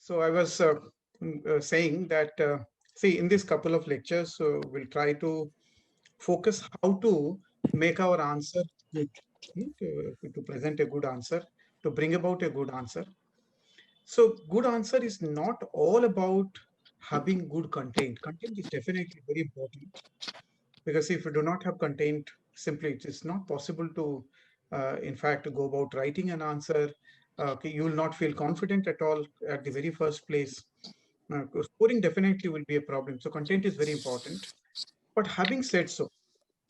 So I was saying that, see, in this couple of lectures, we'll try to focus how to make our answer good, to present a good answer, to bring about a good answer. So good answer is not all about having good content. Content is definitely very important because if you do not have content, simply it is not possible to, in fact, go about writing an answer. Okay, you will not feel confident at all at the very first place. Scoring definitely will be a problem. So content is very important. But having said so,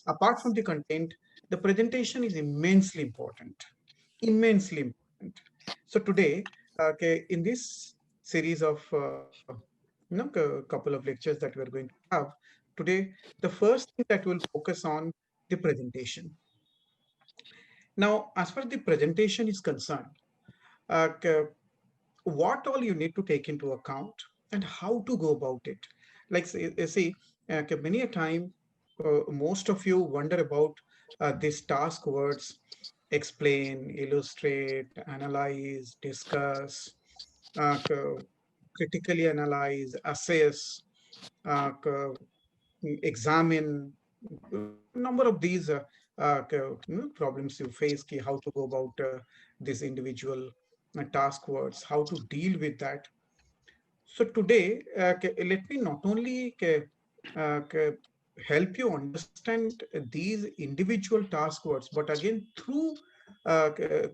apart from the content, the presentation is immensely important. Immensely important. So today, okay, in this series of couple of lectures that we are going to have today, the first thing that we'll focus on the presentation. Now, as far as the presentation is concerned, okay, what all you need to take into account and how to go about it. Like see, many a time, most of you wonder about these task words: explain, illustrate, analyze, discuss, critically analyze, assess, examine. Number of these problems you face, how to go about this individual task words, how to deal with that. So today, let me not only help you understand these individual task words, but again through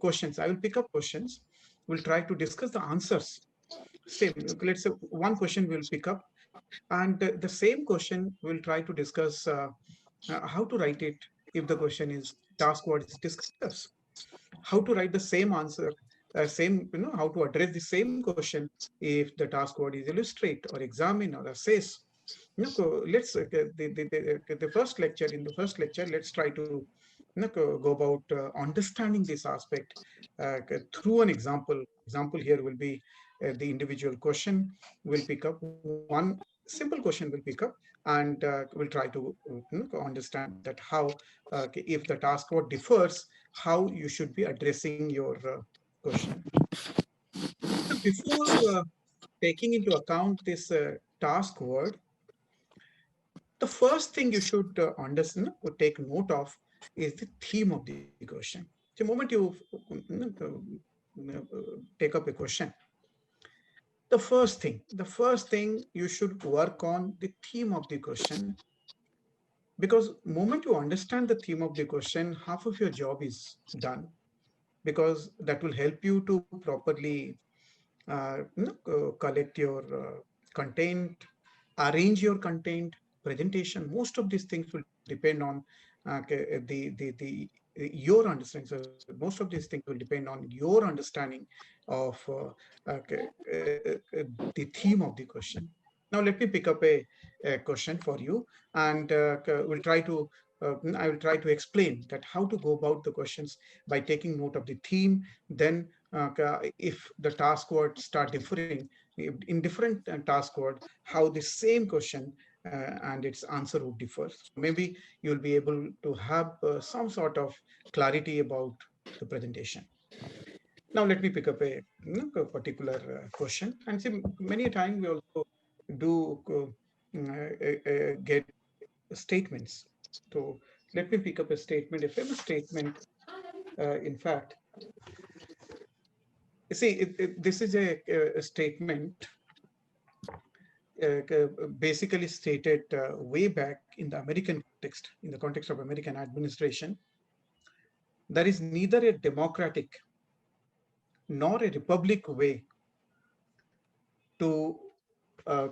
questions. I will pick up questions. We'll try to discuss the answers. Same. Let's say one question we'll pick up, and the same question we'll try to discuss how to write it if the question is task word is discuss, how to write the same answer, same, how to address the same question if the task word is illustrate or examine or assess. Let's the first lecture, in the first lecture, let's try to go about understanding this aspect through an example. Example here will be the individual question will pick up, one simple question will pick up, and we'll try to understand that how, if the task word differs, how you should be addressing your question. So before taking into account this task word, the first thing you should understand or take note of is the theme of the question. The moment you take up a question, the first thing you should work on the theme of the question, because moment you understand the theme of the question, half of your job is done, because that will help you to properly collect your content, arrange your content, presentation. Most of these things will depend on the your understanding. So most of these things will depend on your understanding of the theme of the question. Now let me pick up a question for you, and we'll try to. I will try to explain that how to go about the questions by taking note of the theme. Then if the task words start differing in different task word, how the same question and its answer would differ. So maybe you'll be able to have some sort of clarity about the presentation. Now let me pick up a particular question, and see, many a time we also do get statements. So let me pick up a statement, a famous statement. In fact, see, this is a statement basically stated way back in the American context, in the context of American administration. There is neither a democratic nor a republic to uh,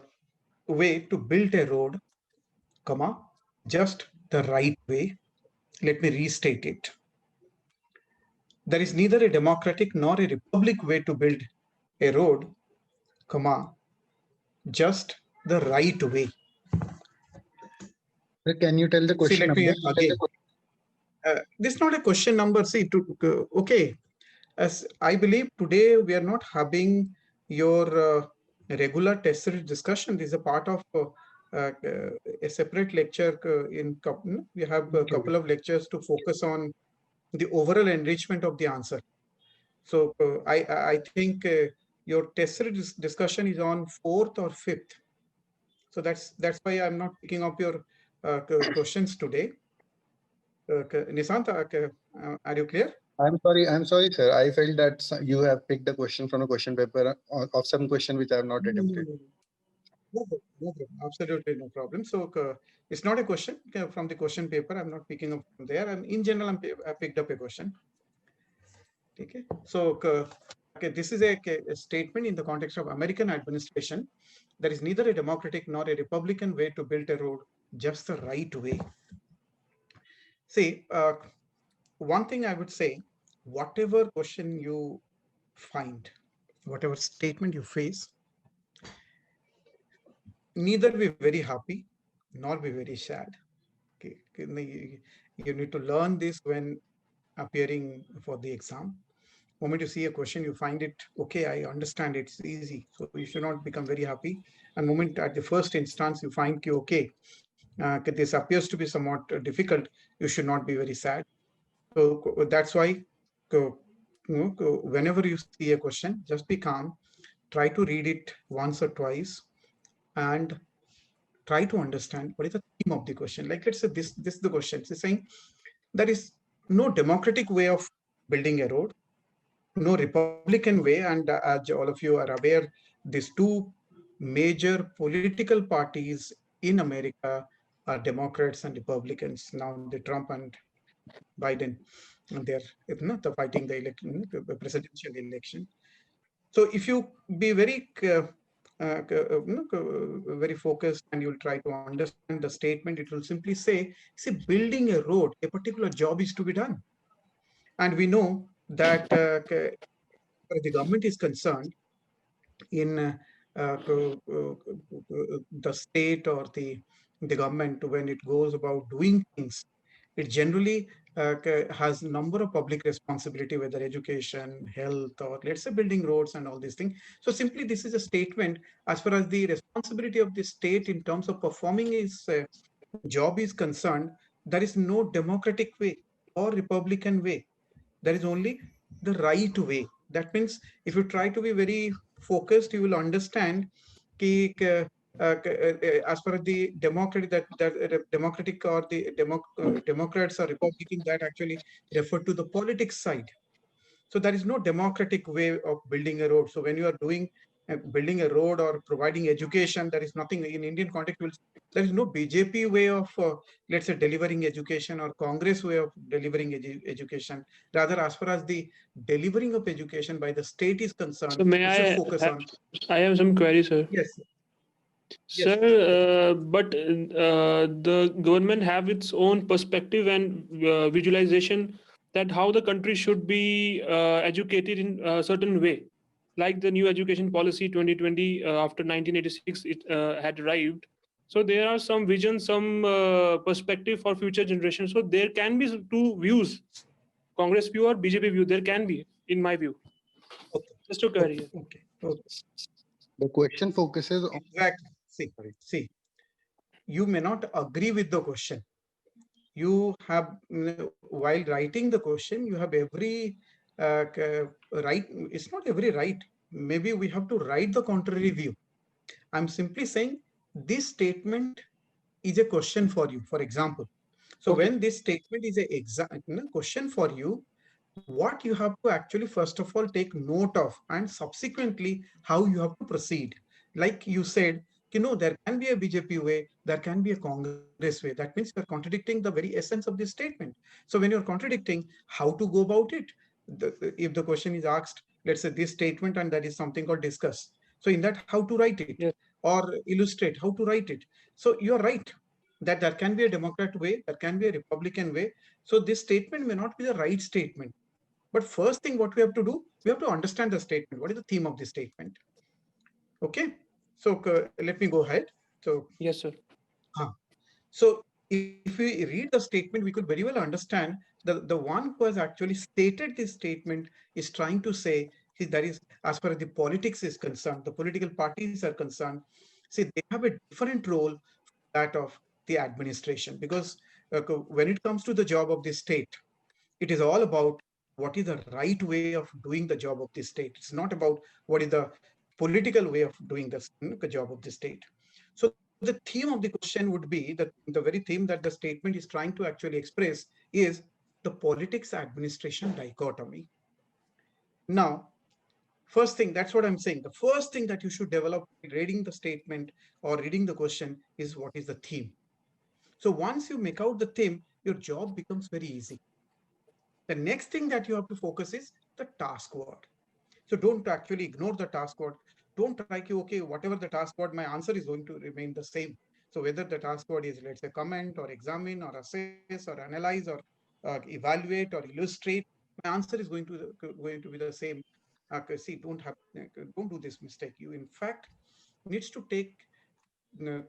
way to build a road, comma, just the right way. Let me restate it. There is neither a democratic nor a republic way to build a road, comma, just the right way. Can you tell the See, question let me number? again. This is not a question number. See, okay. As I believe today we are not having your regular test series discussion. This is a part of a separate lecture. We have a couple of lectures to focus on the overall enrichment of the answer. So I think your test series discussion is on 4th or 5th. So that's why I'm not picking up your questions today. Nishant, are you clear? I'm sorry, sir. I felt that you have picked a question from a question paper of some question which I have not No, no, no, attempted. no. No problem, no problem. Absolutely no problem. So it's not a question from the question paper. I'm not picking up from there. In general, I picked up a question. Okay. So okay, this is a statement in the context of American administration. There is neither a democratic nor a Republican way to build a road, just the right way. See, one thing I would say, whatever question you find, whatever statement you face, neither be very happy nor be very sad. Okay. You need to learn this when appearing for the exam. Moment you see a question, you find it okay, I understand it's easy. So you should not become very happy. And moment at the first instance you find okay, this appears to be somewhat difficult, you should not be very sad. So that's why whenever you see a question, just be calm, try to read it once or twice, and try to understand what is the theme of the question. Like let's say this is the question. It's saying there is no democratic way of building a road, no Republican way, and as all of you are aware, these two major political parties in America are Democrats and Republicans. Now the Trump and Biden, and they're fighting the election, the presidential election. So if you be very very focused and you'll try to understand the statement, it will simply say, see, building a road, a particular job is to be done. And we know that where the government is concerned, in the state or the government, when it goes about doing things, it generally has number of public responsibility, whether education, health, or let's say building roads and all these things. So simply this is a statement as far as the responsibility of the state in terms of performing its job is concerned. There is no democratic way or Republican way. There is only the right way. That means if you try to be very focused, you will understand ki, as far as the democratic, that democratic or the Democrats or Republican, that actually refer to the politics side. So there is no democratic way of building a road. So when you are doing building a road or providing education, there is nothing in Indian context. There is no BJP way of, let's say, delivering education, or Congress way of delivering education. Rather, as far as the delivering of education by the state is concerned, So may it should focus on. I have some queries, sir. Yes, Sir, yes. but the government have its own perspective and visualization that how the country should be educated in a certain way. Like the new education policy 2020 after 1986 it had arrived. So there are some visions, some perspective for future generations. So there can be two views, Congress view or BJP view. There can be, in my view. Okay. Just to query. Okay. The question focuses on Exactly. See, you may not agree with the question. You have, while writing the question, you have every right. It's not every right. Maybe we have to write the contrary view. I'm simply saying this statement is a question for you, for example. So Okay. when this statement is a question for you, what you have to actually first of all take note of, and subsequently how you have to proceed. Like you said, there can be a BJP way, there can be a Congress way. That means you're contradicting the very essence of this statement. So when you're contradicting, how to go about it? If the question is asked, let's say this statement, and that is something called discuss. So in that, how to write it, Yes. or illustrate, how to write it. So you're right that there can be a Democrat way, there can be a Republican way. So this statement may not be the right statement. But first thing, what we have to do, we have to understand the statement. What is the theme of the statement? Okay. So let me go ahead. So, Yes, sir. so if we read the statement, we could very well understand the one who has actually stated this statement is trying to say that is, as far as the politics is concerned, the political parties are concerned, see, they have a different role that of the administration, because when it comes to the job of the state, it is all about what is the right way of doing the job of the state. It's not about what is the political way of doing the job of the state. So the theme of the question would be that the very theme that the statement is trying to actually express is the politics administration dichotomy. Now, first thing, that's what I'm saying. The first thing that you should develop reading the statement or reading the question is what is the theme. So once you make out the theme, your job becomes very easy. The next thing that you have to focus is the task word. So don't actually ignore the task word. Don't try to, okay, whatever the task word, my answer is going to remain the same. So whether the task word is, let's say, comment or examine or assess or analyze or evaluate or illustrate, my answer is going to be the same. See, don't do this mistake. You, in fact, needs to take uh,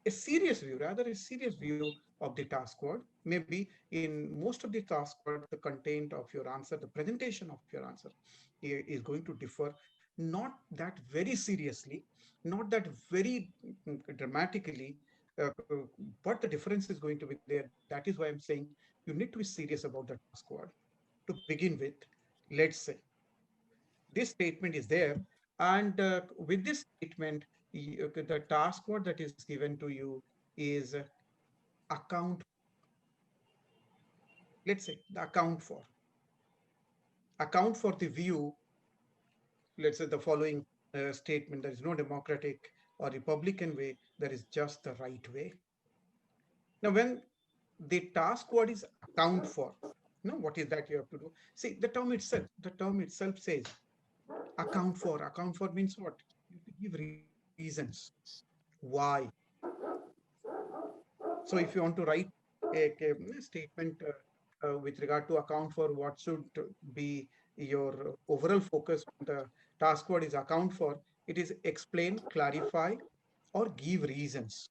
a serious view, rather a serious view of the task word. Maybe in most of the task word, the content of your answer, the presentation of your answer is going to differ, not that very seriously, not that very dramatically, uh, but the difference is going to be there. That is why I'm saying you need to be serious about the task word. To begin with, let's say this statement is there, and with this statement, the task word that is given to you is account. Let's say the account for the view. Let's say the following statement: there is no democratic or republican way, there is just the right way. Now when the task word is account for, what is that you have to do? See, the term itself says account for. Account for means what? You have to give reasons why. So if you want to write a statement with regard to account for what should be your overall focus on the task word is account for, it is explain, clarify, or give reasons.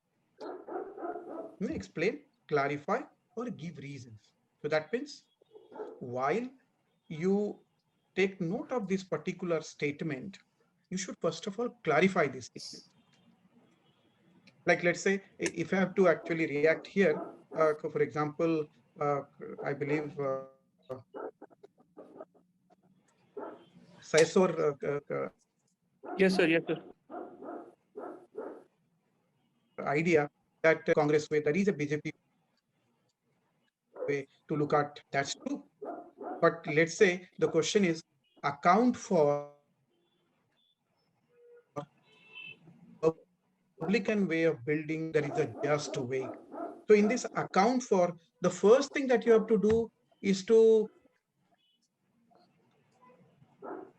Explain, clarify, or give reasons. So that means while you take note of this particular statement, you should first of all clarify this statement. Like, let's say, if I have to actually react here, for example, I believe Saisor Yes, sir. Yes, sir. idea that Congress way, there is a BJP way to look at, that's true. But let's say the question is account for Republican way of building, there is a just way. So in this account for, the first thing that you have to do is to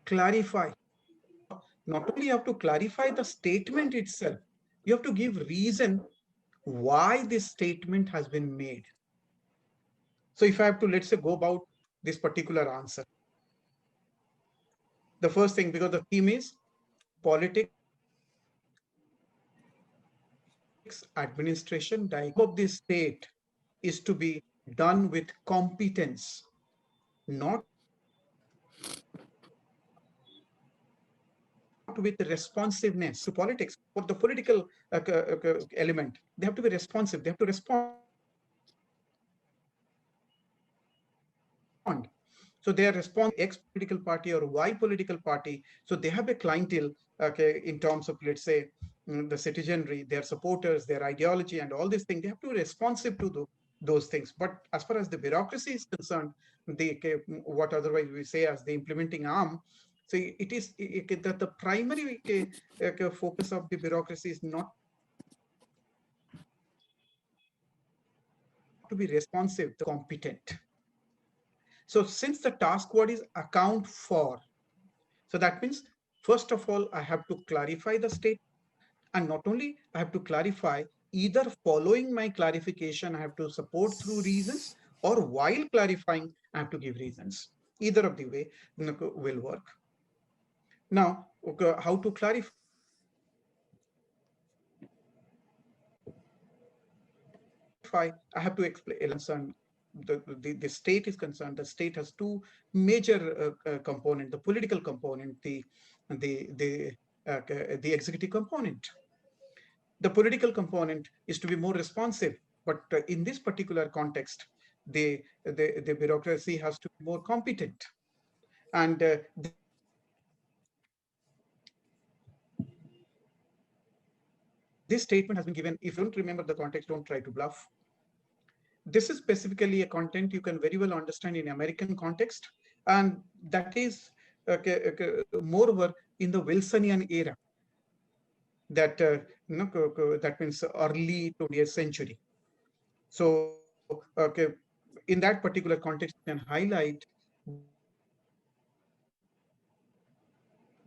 clarify. Not only you have to clarify the statement itself, you have to give reason why this statement has been made. So if I have to, let's say, go about this particular answer, the first thing, because the theme is politics administration, the job of this state is to be done with competence, not with responsiveness to politics. For the political element, they have to be responsive, they have to respond. So they are responding X political party or Y political party. So they have a clientele, okay, in terms of, let's say, the citizenry, their supporters, their ideology, and all these things. They have to be responsive to those things. But as far as the bureaucracy is concerned, what otherwise we say as the implementing arm, so it is that the primary focus of the bureaucracy is not to be responsive, competent. So since the task word is account for, so that means, first of all, I have to clarify the state. And not only I have to clarify, either following my clarification, I have to support through reasons, or while clarifying, I have to give reasons. Either of the way will work. Now, how to clarify? I have to explain. The state is concerned. The state has two major components: the political component, the executive component. The political component is to be more responsive, but in this particular context, the bureaucracy has to be more competent. And this statement has been given. If you don't remember the context, don't try to bluff. This is specifically a content you can very well understand in American context, and that is moreover in the Wilsonian era. That that means early 20th century. So in that particular context, you can highlight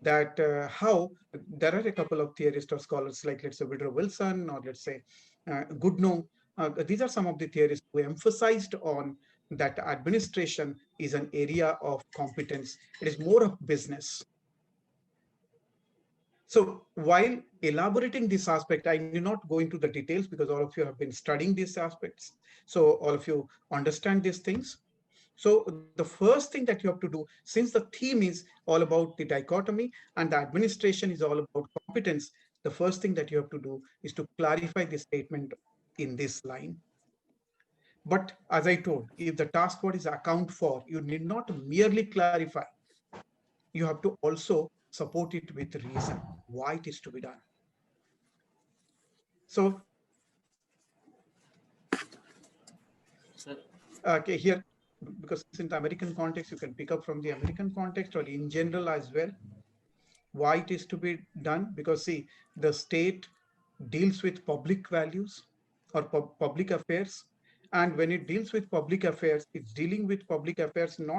that how there are a couple of theorists or scholars like, let's say, Woodrow Wilson, or let's say Goodnow. These are some of the theorists who emphasized on that administration is an area of competence. It is more of business. So while elaborating this aspect, I will not go into the details because all of you have been studying these aspects. So all of you understand these things. So the first thing that you have to do, since the theme is all about the dichotomy and the administration is all about competence, the first thing that you have to do is to clarify the statement in this line. But as I told, if the task what is account for, you need not merely clarify. You have to also support it with reason, why it is to be done. So, okay, here, because it's in the American context, you can pick up from the American context or in general as well, why it is to be done. Because see, the state deals with public values or public affairs. And when it deals with public affairs, it's dealing with public affairs not